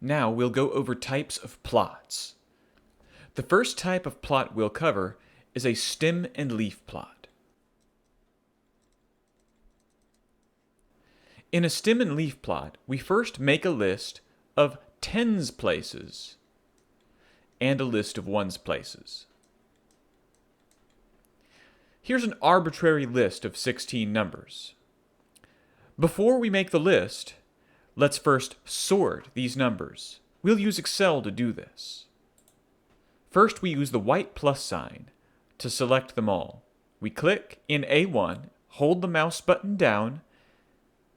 Now we'll go over types of plots. The first type of plot we'll cover is a stem and leaf plot. In a stem and leaf plot, we first make a list of tens places and a list of ones places. Here's an arbitrary list of 16 numbers. Before we make the list, let's first sort these numbers. We'll use Excel to do this. First, we use the white plus sign to select them all. We click in A1, hold the mouse button down,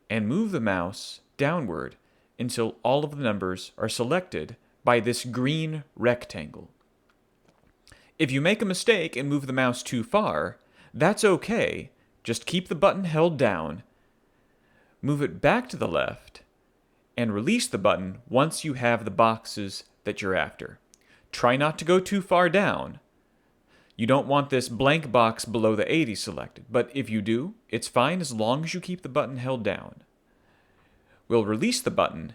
and move the mouse downward until all of the numbers are selected by this green rectangle. If you make a mistake and move the mouse too far, that's okay. Just keep the button held down, move it back to the left, and release the button once you have the boxes that you're after. Try not to go too far down. You don't want this blank box below the 80 selected, but if you do, it's fine as long as you keep the button held down. We'll release the button,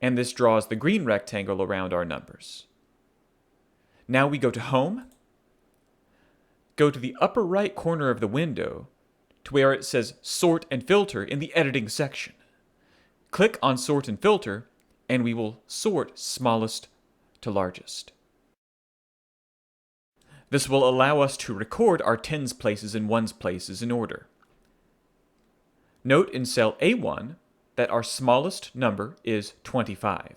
and this draws the green rectangle around our numbers. Now we go to Home, go to the upper right corner of the window to where it says Sort and Filter in the Editing section. Click on Sort and Filter, and we will sort smallest to largest. This will allow us to record our tens places and ones places in order. Note in cell A1 that our smallest number is 25.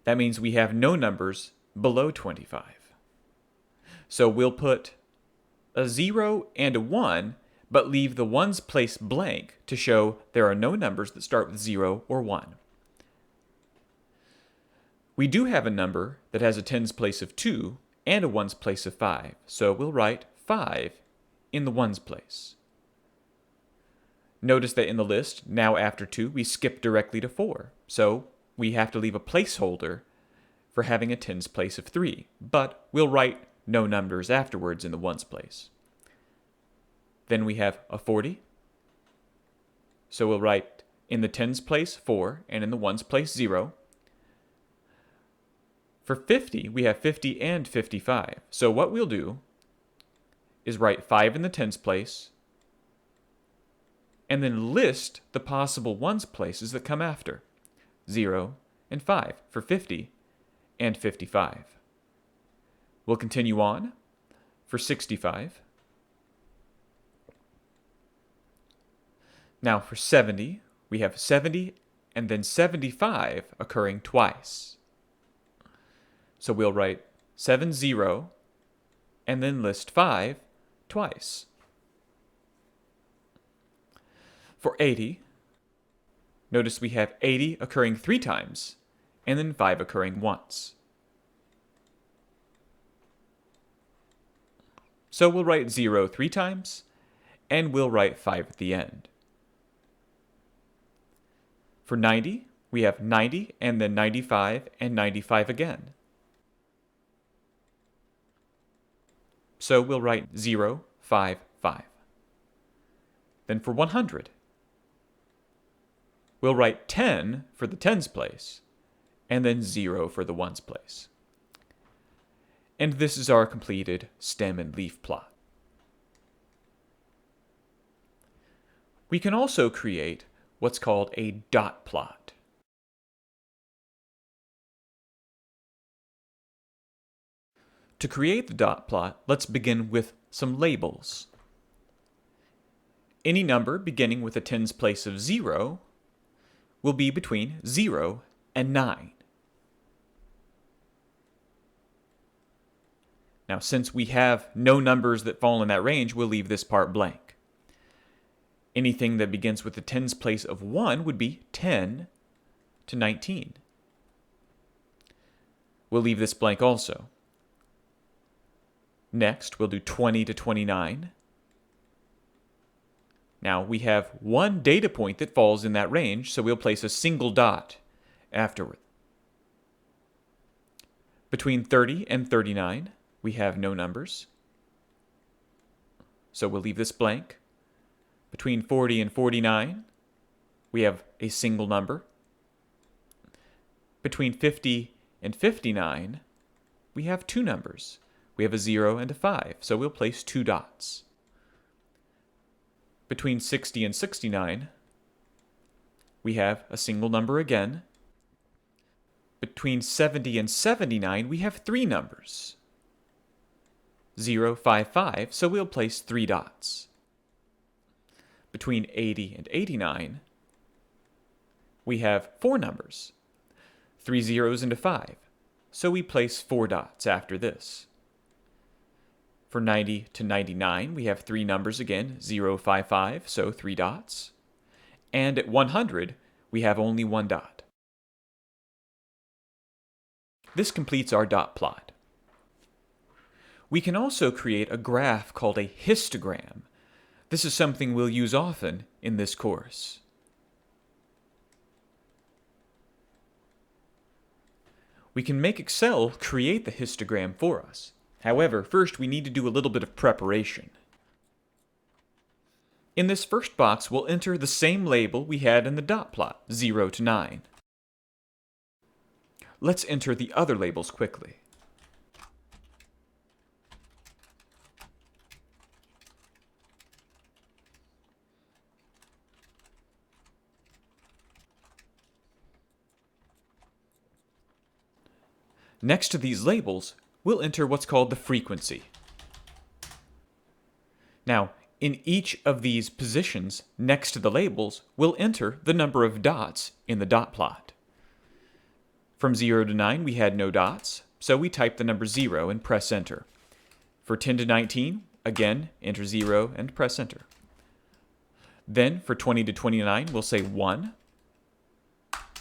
That means we have no numbers below 25. So we'll put a 0 and a 1, but leave the ones place blank to show there are no numbers that start with 0 or 1. We do have a number that has a tens place of 2 and a ones place of 5, so we'll write 5 in the ones place. Notice that in the list, now after 2, we skip directly to 4, so we have to leave a placeholder for having a tens place of 3, but we'll write no numbers afterwards in the ones place. Then we have a 40, so we'll write in the tens place 4 and in the ones place 0. For 50, we have 50 and 55, so what we'll do is write 5 in the tens place and then list the possible ones places that come after, 0 and 5 for 50 and 55. We'll continue on for 65. Now for 70, we have 70 and then 75 occurring twice. So we'll write 70 and then list 5 twice. For 80, notice we have 80 occurring 3 times and then 5 occurring once. So we'll write 0 3 times and we'll write 5 at the end. For 90, we have 90 and then 95 and 95 again. So we'll write 0 5 5. Then for 100, we'll write 10 for the tens place and then 0 for the ones place. And this is our completed stem and leaf plot. We can also create what's called a dot plot. To create the dot plot, let's begin with some labels. Any number beginning with a tens place of 0 will be between 0 and 9. Now, since we have no numbers that fall in that range, we'll leave this part blank. Anything that begins with a tens place of 1 would be 10 to 19. We'll leave this blank also. Next, we'll do 20 to 29. Now, we have one data point that falls in that range, so we'll place a single dot afterward. Between 30 and 39, we have no numbers, so we'll leave this blank. Between 40 and 49, we have a single number. Between 50 and 59, we have two numbers. We have a 0 and a 5, so we'll place 2 dots. Between 60 and 69, we have a single number again. Between 70 and 79, we have 3 numbers. 0, 5, 5, so we'll place 3 dots. Between 80 and 89, we have 4 numbers. 3 zeros and a 5, so we place 4 dots after this. For 90 to 99, we have 3 numbers again, 0, 5, 5, so 3 dots. And at 100, we have only 1 dot. This completes our dot plot. We can also create a graph called a histogram. This is something we'll use often in this course. We can make Excel create the histogram for us. However, first we need to do a little bit of preparation. In this first box, we'll enter the same label we had in the dot plot, 0 to 9. Let's enter the other labels quickly. Next to these labels, we'll enter what's called the frequency. Now, in each of these positions next to the labels, we'll enter the number of dots in the dot plot. From 0 to 9, we had no dots, so we type the number 0 and press enter. For 10 to 19, again, enter 0 and press enter. Then, for 20 to 29, we'll say 1,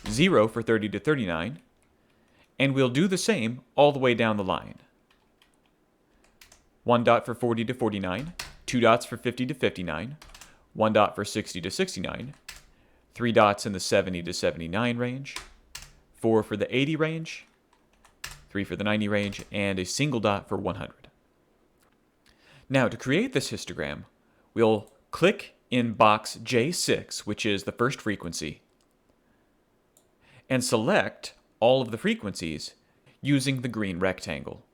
0 for 30 to 39, and we'll do the same all the way down the line. 1 dot for 40 to 49, 2 dots for 50 to 59, 1 dot for 60 to 69, 3 dots in the 70 to 79 range, 4 for the 80 range, 3 for the 90 range, and a single dot for 100. Now, to create this histogram, we'll click in box J6, which is the first frequency, and select all of the frequencies using the green rectangle.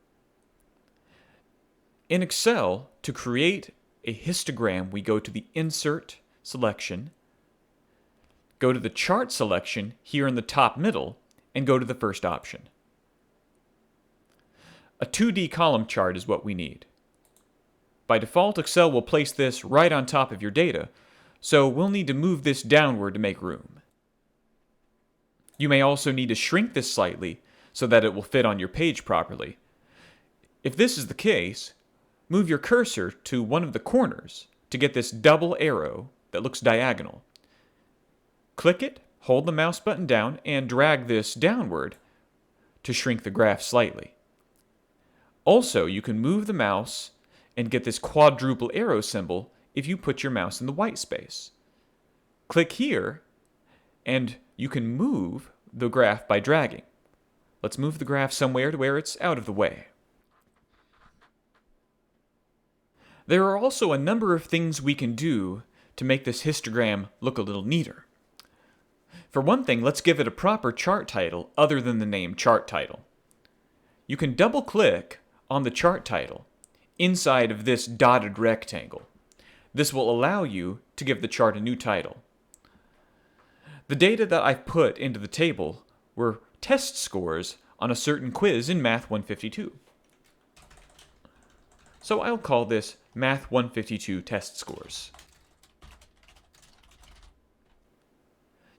In Excel, to create a histogram, we go to the Insert selection, go to the Chart selection here in the top middle, and go to the first option. A 2D column chart is what we need. By default, Excel will place this right on top of your data, so we'll need to move this downward to make room. You may also need to shrink this slightly so that it will fit on your page properly. If this is the case, move your cursor to one of the corners to get this double arrow that looks diagonal. Click it, hold the mouse button down, and drag this downward to shrink the graph slightly. Also, you can move the mouse and get this quadruple arrow symbol if you put your mouse in the white space. Click here, and you can move the graph by dragging. Let's move the graph somewhere to where it's out of the way. There are also a number of things we can do to make this histogram look a little neater. For one thing, let's give it a proper chart title other than the name chart title. You can double-click on the chart title inside of this dotted rectangle. This will allow you to give the chart a new title. The data that I've put into the table were test scores on a certain quiz in Math 152. So I'll call this Math 152 test scores.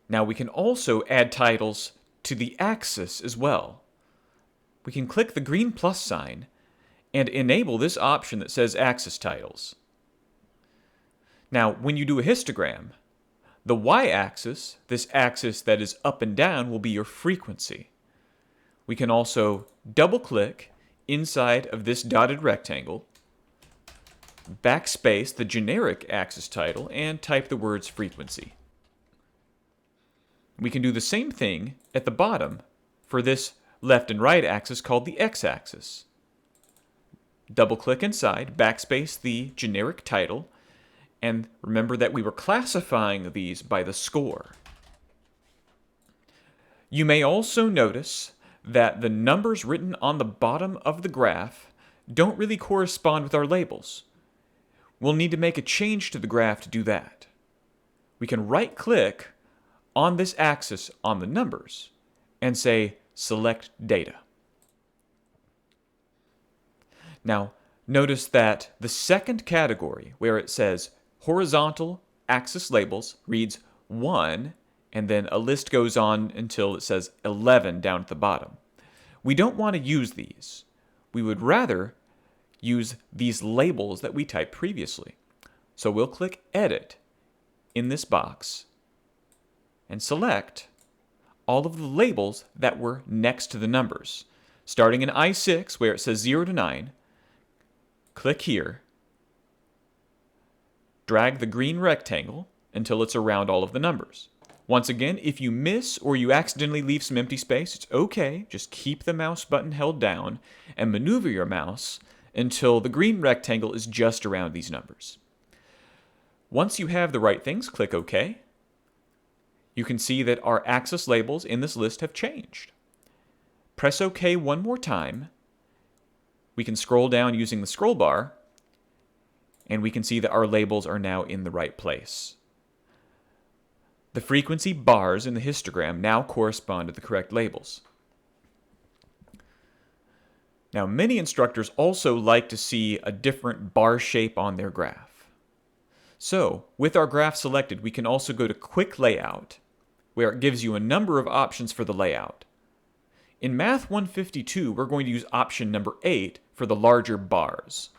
Now we can also add titles to the axis as well. We can click the green plus sign and enable this option that says axis titles. Now, when you do a histogram, the y-axis, this axis that is up and down, will be your frequency. We can also double-click inside of this dotted rectangle, backspace the generic axis title, and type the words frequency. We can do the same thing at the bottom for this left and right axis called the x-axis. Double-click inside, backspace the generic title, and remember that we were classifying these by the score. You may also notice that the numbers written on the bottom of the graph don't really correspond with our labels. We'll need to make a change to the graph to do that. We can right-click on this axis on the numbers and say Select Data. Now, notice that the second category, where it says Horizontal Axis Labels, reads 1, and then a list goes on until it says 11 down at the bottom. We don't want to use these. We would rather use these labels that we typed previously. So we'll click Edit in this box and select all of the labels that were next to the numbers. Starting in I6, where it says 0 to 9, click here, drag the green rectangle until it's around all of the numbers. Once again, if you miss or you accidentally leave some empty space, it's okay. Just keep the mouse button held down and maneuver your mouse until the green rectangle is just around these numbers. Once you have the right things, click OK. You can see that our axis labels in this list have changed. Press OK one more time. We can scroll down using the scroll bar, and we can see that our labels are now in the right place. The frequency bars in the histogram now correspond to the correct labels. Now, many instructors also like to see a different bar shape on their graph. So, with our graph selected, we can also go to Quick Layout, where it gives you a number of options for the layout. In Math 152, we're going to use option number 8 for the larger bars.